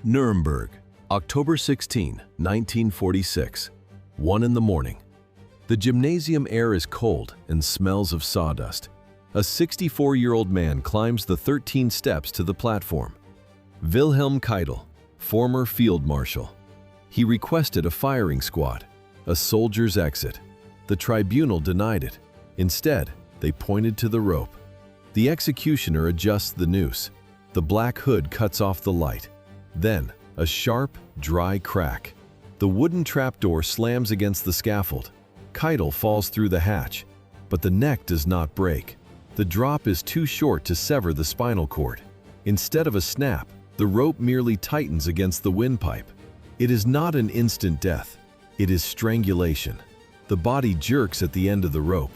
Nuremberg, October 16, 1946, 1 in the morning. The gymnasium air is cold and smells of sawdust. A 64-year-old man climbs the 13 steps to the platform. Wilhelm Keitel, former field marshal. He requested a firing squad, a soldier's exit. The tribunal denied it. Instead, they pointed to the rope. The executioner adjusts the noose. The black hood cuts off the light. Then, a sharp, dry crack. The wooden trapdoor slams against the scaffold. Keitel falls through the hatch, but the neck does not break. The drop is too short to sever the spinal cord. Instead of a snap, the rope merely tightens against the windpipe. It is not an instant death. It is strangulation. The body jerks at the end of the rope.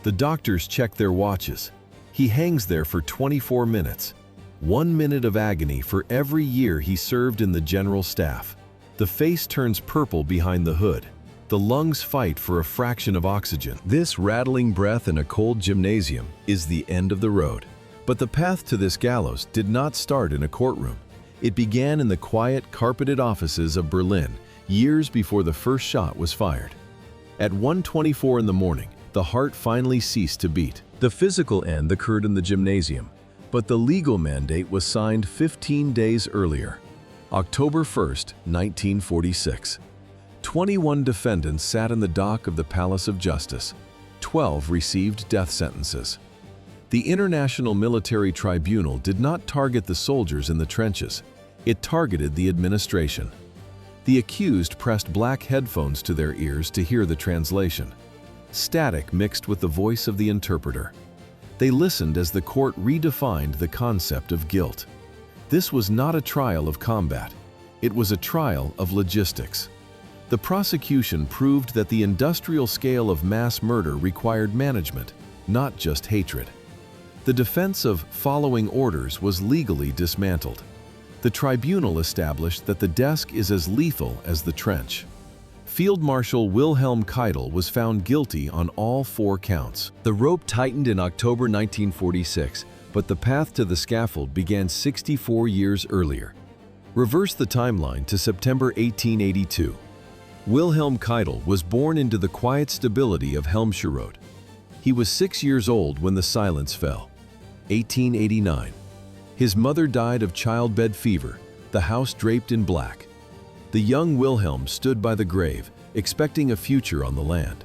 The doctors check their watches. He hangs there for 24 minutes. 1 minute of agony for every year he served in the general staff. The face turns purple behind the hood. The lungs fight for a fraction of oxygen. This rattling breath in a cold gymnasium is the end of the road. But the path to this gallows did not start in a courtroom. It began in the quiet, carpeted offices of Berlin, years before the first shot was fired. At 1:24 in the morning, the heart finally ceased to beat. The physical end occurred in the gymnasium, but the legal mandate was signed 15 days earlier, October 1st, 1946. 21 defendants sat in the dock of the Palace of Justice. 12 received death sentences. The International Military Tribunal did not target the soldiers in the trenches. It targeted the administration. The accused pressed black headphones to their ears to hear the translation. Static mixed with the voice of the interpreter. They listened as the court redefined the concept of guilt. This was not a trial of combat. It was a trial of logistics. The prosecution proved that the industrial scale of mass murder required management, not just hatred. The defense of following orders was legally dismantled. The tribunal established that the desk is as lethal as the trench. Field Marshal Wilhelm Keitel was found guilty on all 4 counts. The rope tightened in October 1946, but the path to the scaffold began 64 years earlier. Reverse the timeline to September 1882. Wilhelm Keitel was born into the quiet stability of Helmscherode. He was 6 years old when the silence fell. 1889. His mother died of childbed fever, the house draped in black. The young Wilhelm stood by the grave, expecting a future on the land.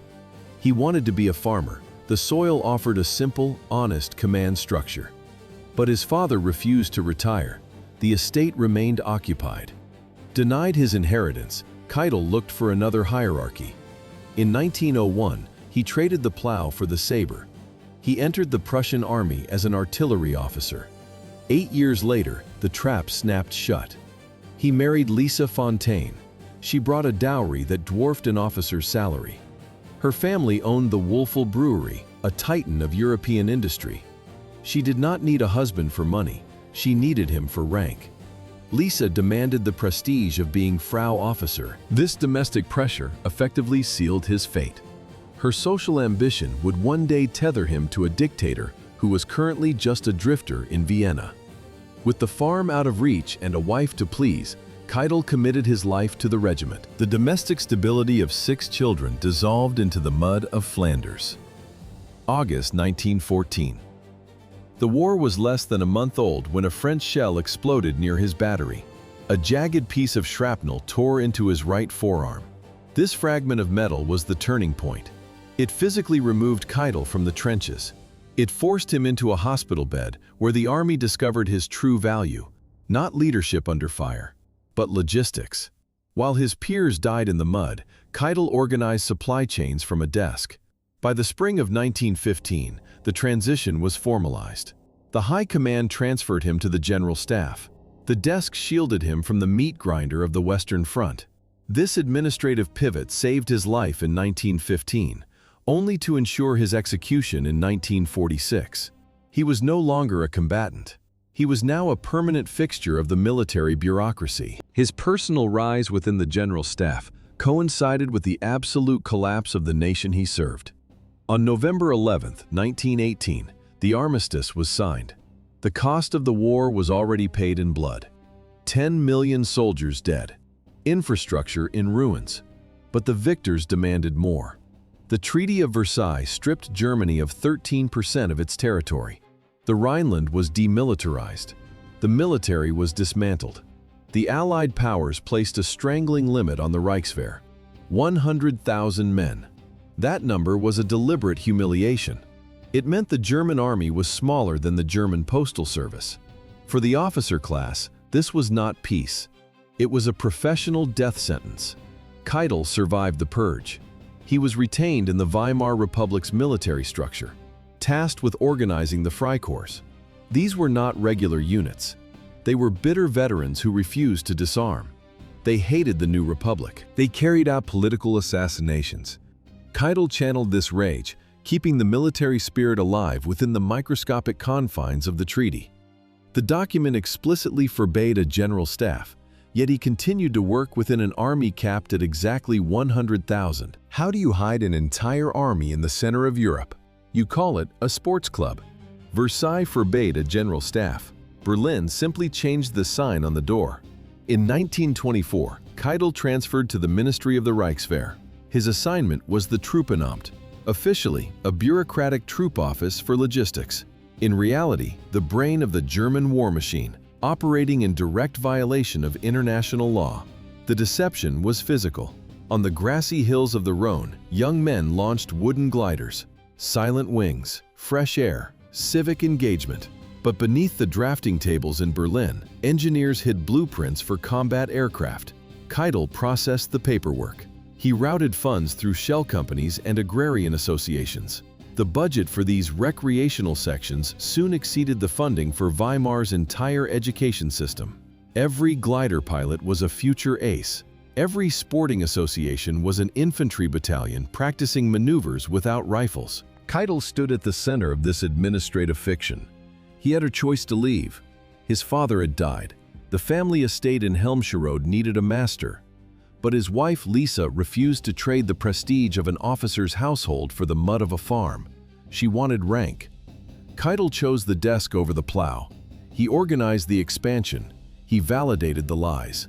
He wanted to be a farmer. The soil offered a simple, honest command structure. But his father refused to retire. The estate remained occupied. Denied his inheritance, Keitel looked for another hierarchy. In 1901, he traded the plow for the saber. He entered the Prussian army as an artillery officer. 8 years later, the trap snapped shut. He married Lisa Fontaine. She brought a dowry that dwarfed an officer's salary. Her family owned the Wolfel Brewery, a titan of European industry. She did not need a husband for money. She needed him for rank. Lisa demanded the prestige of being Frau Officer. This domestic pressure effectively sealed his fate. Her social ambition would one day tether him to a dictator who was currently just a drifter in Vienna. With the farm out of reach and a wife to please, Keitel committed his life to the regiment. The domestic stability of 6 children dissolved into the mud of Flanders. August 1914. The war was less than a month old when a French shell exploded near his battery. A jagged piece of shrapnel tore into his right forearm. This fragment of metal was the turning point. It physically removed Keitel from the trenches. It forced him into a hospital bed where the army discovered his true value, not leadership under fire, but logistics. While his peers died in the mud, Keitel organized supply chains from a desk. By the spring of 1915, the transition was formalized. The high command transferred him to the general staff. The desk shielded him from the meat grinder of the Western Front. This administrative pivot saved his life in 1915. Only to ensure his execution in 1946. He was no longer a combatant. He was now a permanent fixture of the military bureaucracy. His personal rise within the general staff coincided with the absolute collapse of the nation he served. On November 11, 1918, the armistice was signed. The cost of the war was already paid in blood. 10 million soldiers dead, infrastructure in ruins. But the victors demanded more. The Treaty of Versailles stripped Germany of 13% of its territory. The Rhineland was demilitarized. The military was dismantled. The Allied powers placed a strangling limit on the Reichswehr: 100,000 men. That number was a deliberate humiliation. It meant the German army was smaller than the German postal service. For the officer class, this was not peace. It was a professional death sentence. Keitel survived the purge. He was retained in the Weimar Republic's military structure, tasked with organizing the Freikorps. These were not regular units. They were bitter veterans who refused to disarm. They hated the new republic. They carried out political assassinations. Keitel channeled this rage, keeping the military spirit alive within the microscopic confines of the treaty. The document explicitly forbade a general staff, yet he continued to work within an army capped at exactly 100,000. How do you hide an entire army in the center of Europe? You call it a sports club. Versailles forbade a general staff. Berlin simply changed the sign on the door. In 1924, Keitel transferred to the Ministry of the Reichswehr. His assignment was the Truppenamt, officially a bureaucratic troop office for logistics. In reality, the brain of the German war machine, operating in direct violation of international law. The deception was physical. On the grassy hills of the Rhone, young men launched wooden gliders, silent wings, fresh air, civic engagement. But beneath the drafting tables in Berlin, engineers hid blueprints for combat aircraft. Keitel processed the paperwork. He routed funds through shell companies and agrarian associations. The budget for these recreational sections soon exceeded the funding for Weimar's entire education system. Every glider pilot was a future ace. Every sporting association was an infantry battalion practicing maneuvers without rifles. Keitel stood at the center of this administrative fiction. He had a choice to leave. His father had died. The family estate in Helmscherode needed a master. But his wife Lisa refused to trade the prestige of an officer's household for the mud of a farm. She wanted rank. Keitel chose the desk over the plow. He organized the expansion. He validated the lies.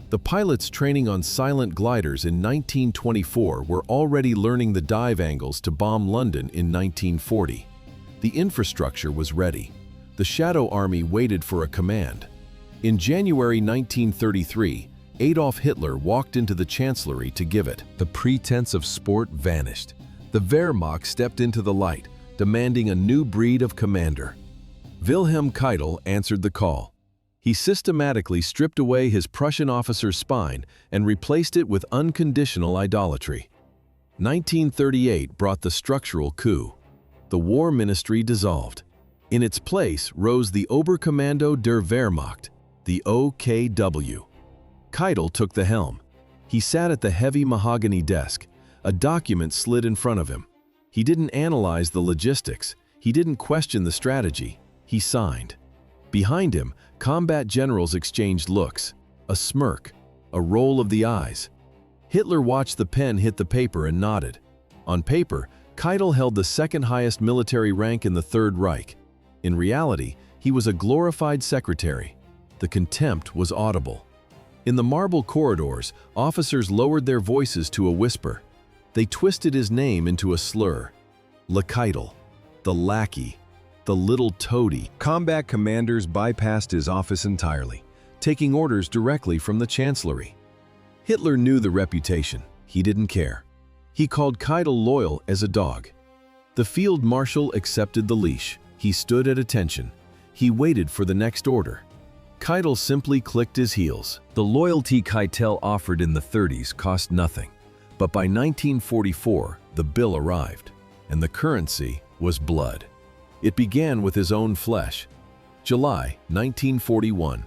The pilots training on silent gliders in 1924 were already learning the dive angles to bomb London in 1940. The infrastructure was ready. The Shadow Army waited for a command. In January 1933, Adolf Hitler walked into the chancellery to give it. The pretense of sport vanished. The Wehrmacht stepped into the light, demanding a new breed of commander. Wilhelm Keitel answered the call. He systematically stripped away his Prussian officer's spine and replaced it with unconditional idolatry. 1938 brought the structural coup. The War Ministry dissolved. In its place rose the Oberkommando der Wehrmacht, the OKW. Keitel took the helm. He sat at the heavy mahogany desk. A document slid in front of him. He didn't analyze the logistics. He didn't question the strategy. He signed. Behind him, combat generals exchanged looks, a smirk, a roll of the eyes. Hitler watched the pen hit the paper and nodded. On paper, Keitel held the second highest military rank in the Third Reich. In reality, he was a glorified secretary. The contempt was audible. In the marble corridors, officers lowered their voices to a whisper. They twisted his name into a slur. Le Keitel, the lackey, the little toady. Combat commanders bypassed his office entirely, taking orders directly from the chancellery. Hitler knew the reputation. He didn't care. He called Keitel loyal as a dog. The field marshal accepted the leash. He stood at attention. He waited for the next order. Keitel simply clicked his heels. The loyalty Keitel offered in the 30s cost nothing. But by 1944, the bill arrived, and the currency was blood. It began with his own flesh. July 1941.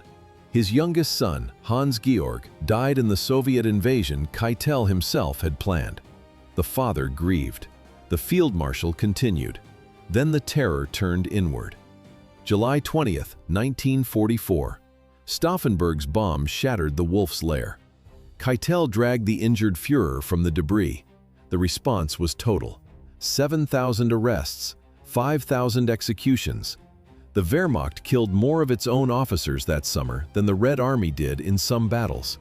His youngest son, Hans-Georg, died in the Soviet invasion Keitel himself had planned. The father grieved. The field marshal continued. Then the terror turned inward. July 20th, 1944. Stauffenberg's bomb shattered the Wolf's Lair. Keitel dragged the injured Führer from the debris. The response was total. 7,000 arrests, 5,000 executions. The Wehrmacht killed more of its own officers that summer than the Red Army did in some battles.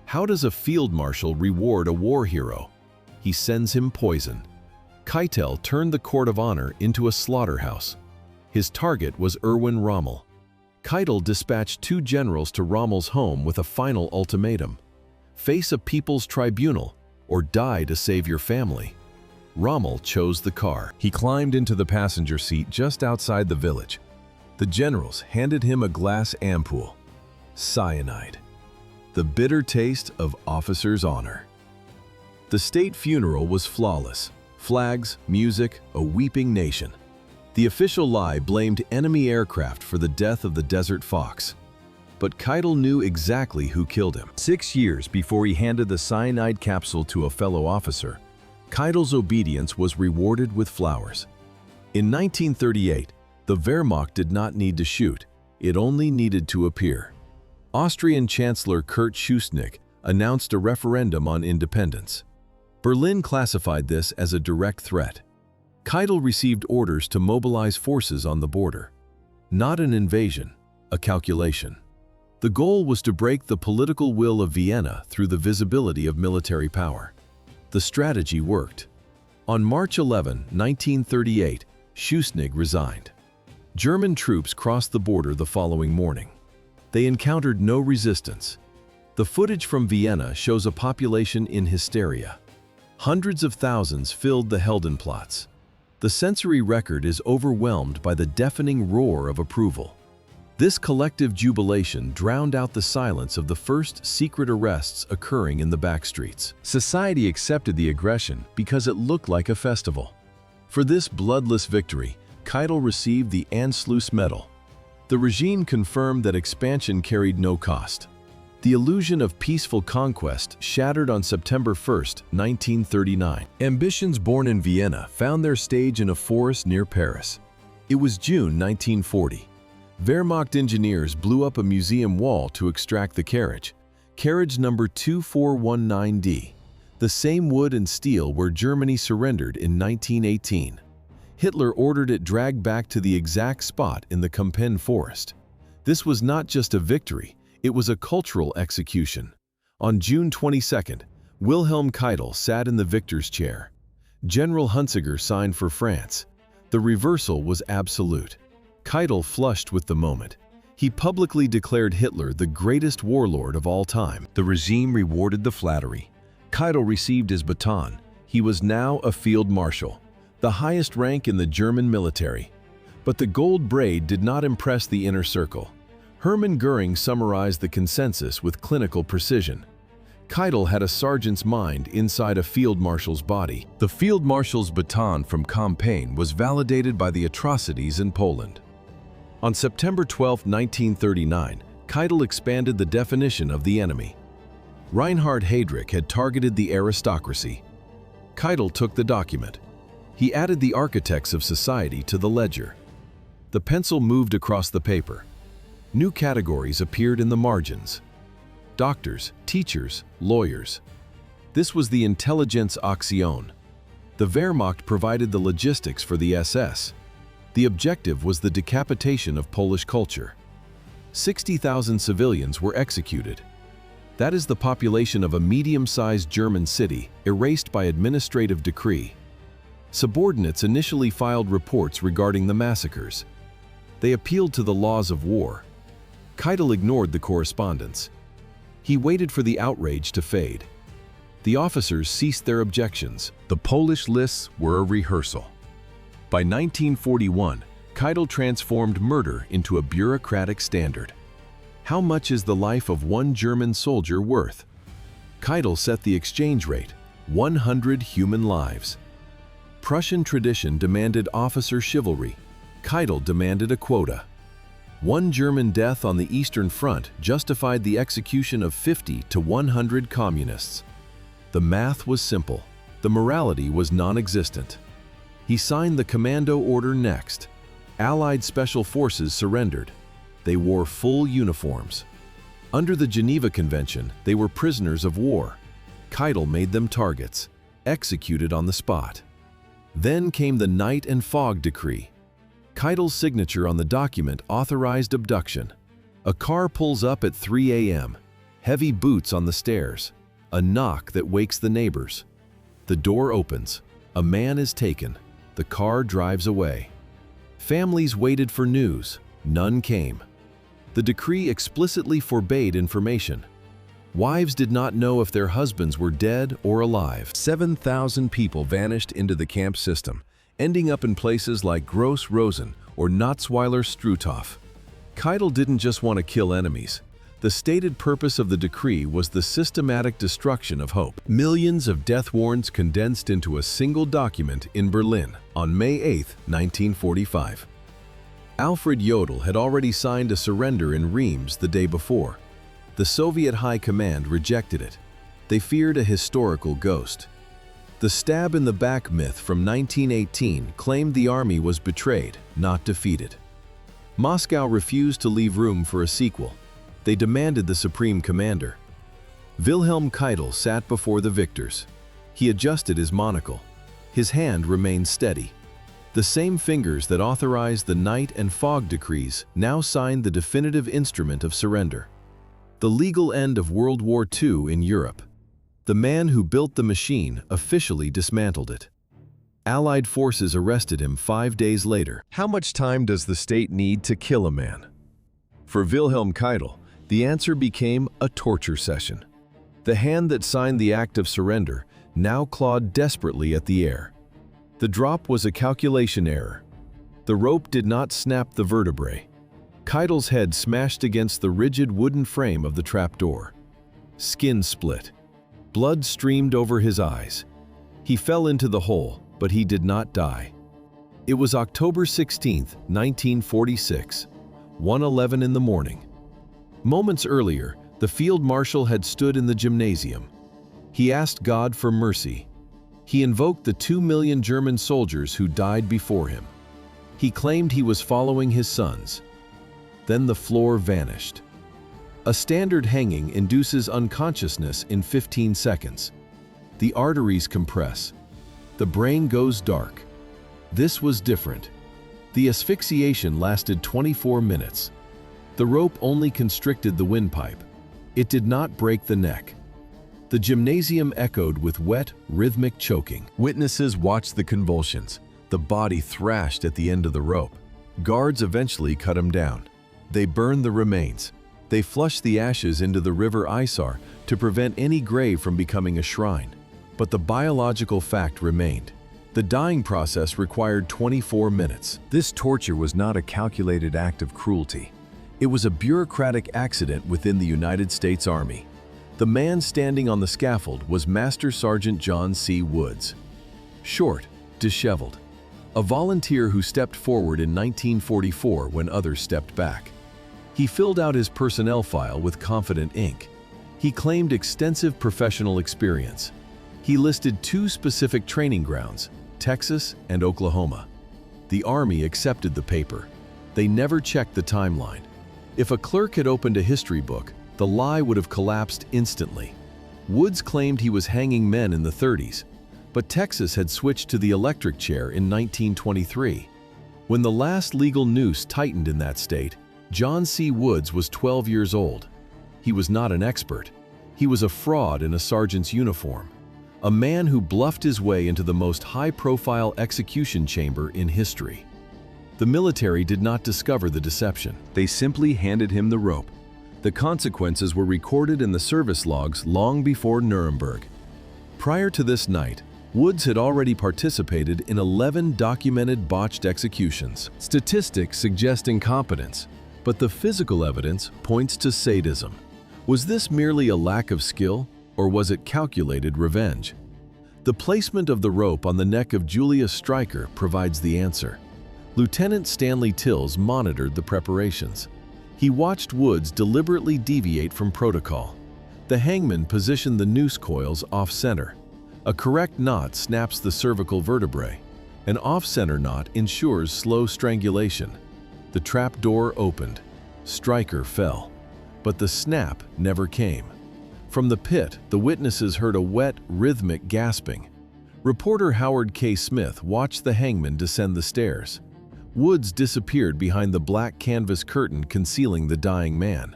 How does a field marshal reward a war hero? He sends him poison. Keitel turned the court of honor into a slaughterhouse. His target was Erwin Rommel. Keitel dispatched 2 generals to Rommel's home with a final ultimatum: face a people's tribunal or die to save your family. Rommel chose the car. He climbed into the passenger seat just outside the village. The generals handed him a glass ampoule. Cyanide. The bitter taste of officer's honor. The state funeral was flawless. Flags, music, a weeping nation. The official lie blamed enemy aircraft for the death of the Desert Fox. But Keitel knew exactly who killed him. 6 years before he handed the cyanide capsule to a fellow officer, Keitel's obedience was rewarded with flowers. In 1938, the Wehrmacht did not need to shoot, it only needed to appear. Austrian Chancellor Kurt Schuschnigg announced a referendum on independence. Berlin classified this as a direct threat. Keitel received orders to mobilize forces on the border. Not an invasion, a calculation. The goal was to break the political will of Vienna through the visibility of military power. The strategy worked. On March 11, 1938, Schuschnigg resigned. German troops crossed the border the following morning. They encountered no resistance. The footage from Vienna shows a population in hysteria. Hundreds of thousands filled the Heldenplatz. The sensory record is overwhelmed by the deafening roar of approval. This collective jubilation drowned out the silence of the first secret arrests occurring in the backstreets. Society accepted the aggression because it looked like a festival. For this bloodless victory, Keitel received the Anschluss Medal. The regime confirmed that expansion carried no cost. The illusion of peaceful conquest shattered on September 1, 1939. Ambitions born in Vienna found their stage in a forest near Paris. It was June 1940. Wehrmacht engineers blew up a museum wall to extract the carriage number 2419D, the same wood and steel where Germany surrendered in 1918. Hitler ordered it dragged back to the exact spot in the Kempen forest. This was not just a victory, it was a cultural execution. On June 22, Wilhelm Keitel sat in the victor's chair. General Hunziker signed for France. The reversal was absolute. Keitel flushed with the moment. He publicly declared Hitler the greatest warlord of all time. The regime rewarded the flattery. Keitel received his baton. He was now a field marshal, the highest rank in the German military. But the gold braid did not impress the inner circle. Hermann Göring summarized the consensus with clinical precision. Keitel had a sergeant's mind inside a field marshal's body. The field marshal's baton from Kempen was validated by the atrocities in Poland. On September 12, 1939, Keitel expanded the definition of the enemy. Reinhard Heydrich had targeted the aristocracy. Keitel took the document. He added the architects of society to the ledger. The pencil moved across the paper. New categories appeared in the margins. Doctors, teachers, lawyers. This was the Intelligenzaktion. The Wehrmacht provided the logistics for the SS. The objective was the decapitation of Polish culture. 60,000 civilians were executed. That is the population of a medium-sized German city, erased by administrative decree. Subordinates initially filed reports regarding the massacres. They appealed to the laws of war. Keitel ignored the correspondence. He waited for the outrage to fade. The officers ceased their objections. The Polish lists were a rehearsal. By 1941, Keitel transformed murder into a bureaucratic standard. How much is the life of one German soldier worth? Keitel set the exchange rate, 100 human lives. Prussian tradition demanded officer chivalry. Keitel demanded a quota. One German death on the Eastern Front justified the execution of 50 to 100 communists. The math was simple. The morality was non-existent. He signed the Commando Order next. Allied special forces surrendered. They wore full uniforms. Under the Geneva Convention, they were prisoners of war. Keitel made them targets, executed on the spot. Then came the Night and Fog Decree. Keitel's signature on the document authorized abduction. A car pulls up at 3 a.m., heavy boots on the stairs, a knock that wakes the neighbors. The door opens, a man is taken, the car drives away. Families waited for news, none came. The decree explicitly forbade information. Wives did not know if their husbands were dead or alive. 7,000 people vanished into the camp system, ending up in places like Gross Rosen or Natzweiler Struthof. Keitel didn't just want to kill enemies. The stated purpose of the decree was the systematic destruction of hope. Millions of death warrants condensed into a single document in Berlin on May 8, 1945. Alfred Jodl had already signed a surrender in Reims the day before. The Soviet High Command rejected it. They feared a historical ghost. The stab in the back myth from 1918 claimed the army was betrayed, not defeated. Moscow refused to leave room for a sequel. They demanded the supreme commander. Wilhelm Keitel sat before the victors. He adjusted his monocle. His hand remained steady. The same fingers that authorized the night and fog decrees now signed the definitive instrument of surrender. The legal end of World War II in Europe. The man who built the machine officially dismantled it. Allied forces arrested him 5 days later. How much time does the state need to kill a man? For Wilhelm Keitel, the answer became a torture session. The hand that signed the act of surrender now clawed desperately at the air. The drop was a calculation error. The rope did not snap the vertebrae. Keitel's head smashed against the rigid wooden frame of the trapdoor. Skin split. Blood streamed over his eyes. He fell into the hole, but he did not die. It was October 16, 1946, 1:11 in the morning. Moments earlier, the field marshal had stood in the gymnasium. He asked God for mercy. He invoked the 2 million German soldiers who died before him. He claimed he was following his sons. Then the floor vanished. A standard hanging induces unconsciousness in 15 seconds. The arteries compress. The brain goes dark. This was different. The asphyxiation lasted 24 minutes. The rope only constricted the windpipe. It did not break the neck. The gymnasium echoed with wet, rhythmic choking. Witnesses watched the convulsions. The body thrashed at the end of the rope. Guards eventually cut him down. They burned the remains. They flushed the ashes into the river Isar to prevent any grave from becoming a shrine. But the biological fact remained. The dying process required 24 minutes. This torture was not a calculated act of cruelty. It was a bureaucratic accident within the United States Army. The man standing on the scaffold was Master Sergeant John C. Woods. Short, disheveled. A volunteer who stepped forward in 1944 when others stepped back. He filled out his personnel file with confident ink. He claimed extensive professional experience. He listed 2 specific training grounds, Texas and Oklahoma. The Army accepted the paper. They never checked the timeline. If a clerk had opened a history book, the lie would have collapsed instantly. Woods claimed he was hanging men in the 30s, but Texas had switched to the electric chair in 1923. When the last legal noose tightened in that state, John C. Woods was 12 years old. He was not an expert. He was a fraud in a sergeant's uniform. A man who bluffed his way into the most high-profile execution chamber in history. The military did not discover the deception. They simply handed him the rope. The consequences were recorded in the service logs long before Nuremberg. Prior to this night, Woods had already participated in 11 documented botched executions. Statistics suggest incompetence, but the physical evidence points to sadism. Was this merely a lack of skill, or was it calculated revenge? The placement of the rope on the neck of Julius Streicher provides the answer. Lieutenant Stanley Tills monitored the preparations. He watched Woods deliberately deviate from protocol. The hangman positioned the noose coils off-center. A correct knot snaps the cervical vertebrae. An off-center knot ensures slow strangulation. The trap door opened. Streicher fell. But the snap never came. From the pit, the witnesses heard a wet, rhythmic gasping. Reporter Howard K. Smith watched the hangman descend the stairs. Woods disappeared behind the black canvas curtain concealing the dying man.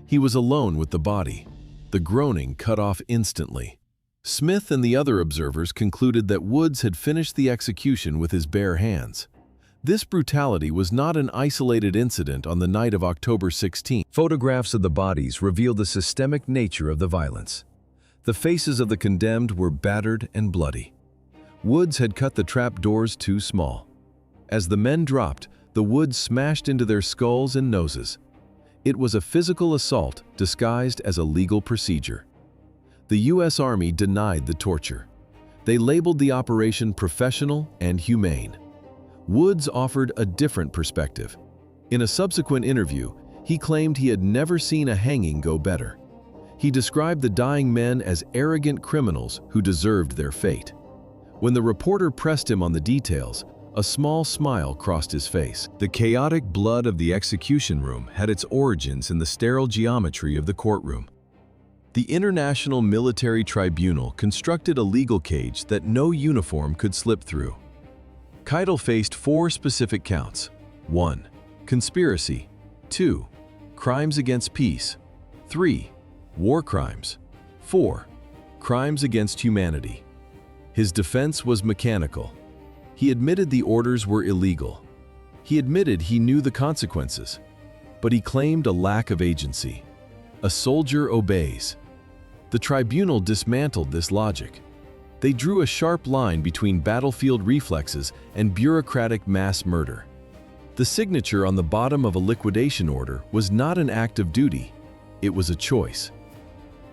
He was alone with the body, the groaning cut off instantly. Smith and the other observers concluded that Woods had finished the execution with his bare hands. This brutality was not an isolated incident on the night of October 16. Photographs of the bodies revealed the systemic nature of the violence. The faces of the condemned were battered and bloody. Woods had cut the trap doors too small. As the men dropped, the wood smashed into their skulls and noses. It was a physical assault disguised as a legal procedure. The U.S. Army denied the torture. They labeled the operation professional and humane. Woods offered a different perspective. In a subsequent interview, he claimed he had never seen a hanging go better. He described the dying men as arrogant criminals who deserved their fate. When the reporter pressed him on the details, a small smile crossed his face. The chaotic blood of the execution room had its origins in the sterile geometry of the courtroom. The International Military Tribunal constructed a legal cage that no uniform could slip through. Keitel faced 4 specific counts. 1. Conspiracy. 2. Crimes against peace. 3. War crimes. 4. Crimes against humanity. His defense was mechanical. He admitted the orders were illegal. He admitted he knew the consequences. But he claimed a lack of agency. A soldier obeys. The tribunal dismantled this logic. They drew a sharp line between battlefield reflexes and bureaucratic mass murder. The signature on the bottom of a liquidation order was not an act of duty, it was a choice.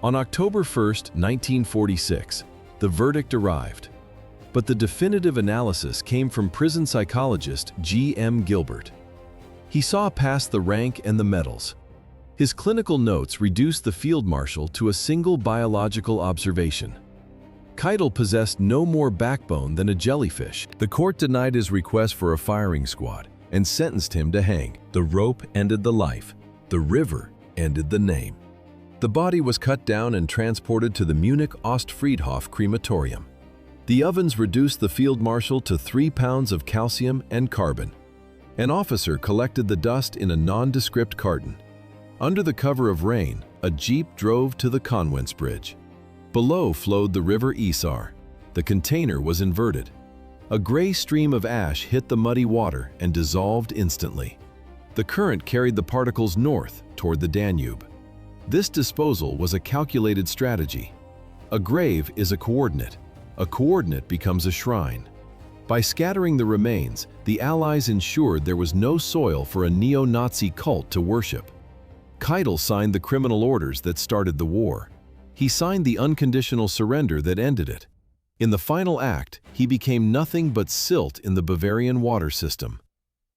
On October 1, 1946, the verdict arrived. But the definitive analysis came from prison psychologist G.M. Gilbert. He saw past the rank and the medals. His clinical notes reduced the field marshal to a single biological observation. Keitel possessed no more backbone than a jellyfish. The court denied his request for a firing squad and sentenced him to hang. The rope ended the life. The river ended the name. The body was cut down and transported to the Munich Ostfriedhof crematorium. The ovens reduced the field marshal to 3 pounds of calcium and carbon. An officer collected the dust in a nondescript carton. Under the cover of rain, a jeep drove to the Conwentz Bridge. Below flowed the river Isar. The container was inverted. A gray stream of ash hit the muddy water and dissolved instantly. The current carried the particles north toward the Danube. This disposal was a calculated strategy. A grave is a coordinate. A coordinate becomes a shrine. By scattering the remains, the Allies ensured there was no soil for a neo-Nazi cult to worship. Keitel signed the criminal orders that started the war. He signed the unconditional surrender that ended it. In the final act, he became nothing but silt in the Bavarian water system.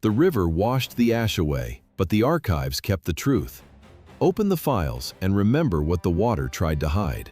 The river washed the ash away, but the archives kept the truth. Open the files and remember what the water tried to hide.